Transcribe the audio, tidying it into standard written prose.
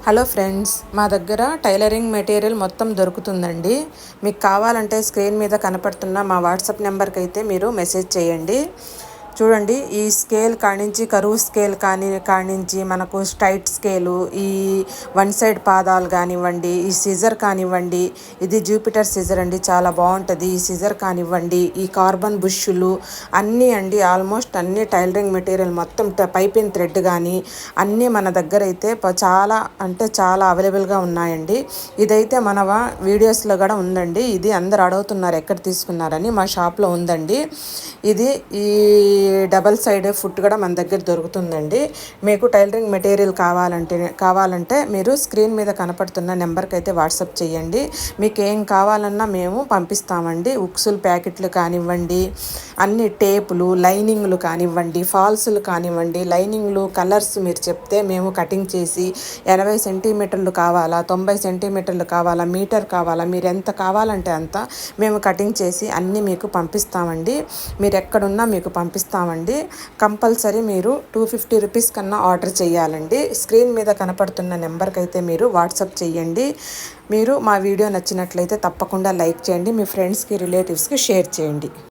Hello friends, మా దగ్గర tailoring material మొత్తం దొరుకుతుందండి. మీకు కావాలంటే స్క్రీన్ మీద కనపడుతున్న మా వాట్సాప్ నెంబర్కి అయితే మీరు మెసేజ్ చేయండి. చూడండి, ఈ స్కేల్ కానించి కరువు స్కేల్ కానించి మనకు స్ట్రైట్ స్కేలు, ఈ వన్ సైడ్ పాదాలు కానివ్వండి, ఈ సిజర్ కానివ్వండి, ఇది జూపిటర్ సిజర్ అండి, చాలా బాగుంటుంది. ఈ సిజర్ కానివ్వండి, ఈ కార్బన్ బుష్లు అన్నీ అండి, ఆల్మోస్ట్ అన్ని టైలరింగ్ మెటీరియల్ మొత్తం పైపింగ్ థ్రెడ్ కానీ అన్నీ మన దగ్గర అయితే చాలా అంటే చాలా అవైలబుల్గా ఉన్నాయండి. ఇదైతే మన వీడియోస్లో కూడా ఉందండి. ఇది అందరు అడుగుతున్నారు ఎక్కడ తీసుకున్నారని, మా షాప్లో ఉందండి. ఇది ఈ డబల్ సైడ్ ఫుట్ కూడా మన దగ్గర దొరుకుతుందండి. మీకు టైలరింగ్ మెటీరియల్ కావాలంటే మీరు స్క్రీన్ మీద కనపడుతున్న నెంబర్కి అయితే వాట్సాప్ చేయండి. మీకు ఏం కావాలన్నా మేము పంపిస్తామండి. ఉక్సులు ప్యాకెట్లు కానివ్వండి, అన్ని టేపులు, లైనింగ్లు కానివ్వండి, ఫాల్సులు కానివ్వండి, లైనింగ్లు కలర్స్ మీరు చెప్తే మేము కటింగ్ చేసి 80 సెంటీమీటర్లు కావాలా, 90 సెంటీమీటర్లు కావాలా, మీటర్ కావాలా, మీరు ఎంత కావాలంటే అంత మేము కటింగ్ చేసి అన్నీ మీకు పంపిస్తామండి. మీరు ఎక్కడున్నా మీకు పంపిస్తామండి. కంపల్సరీ మీరు 250 రూపీస్ కన్నా ఆర్డర్ చేయాలండి. స్క్రీన్ మీద కనపడుతున్న నెంబర్కి అయితే మీరు వాట్సాప్ చేయండి. మీరు మా వీడియో నచ్చినట్లయితే తప్పకుండా లైక్ చేయండి, మీ ఫ్రెండ్స్కి రిలేటివ్స్కి షేర్ చేయండి.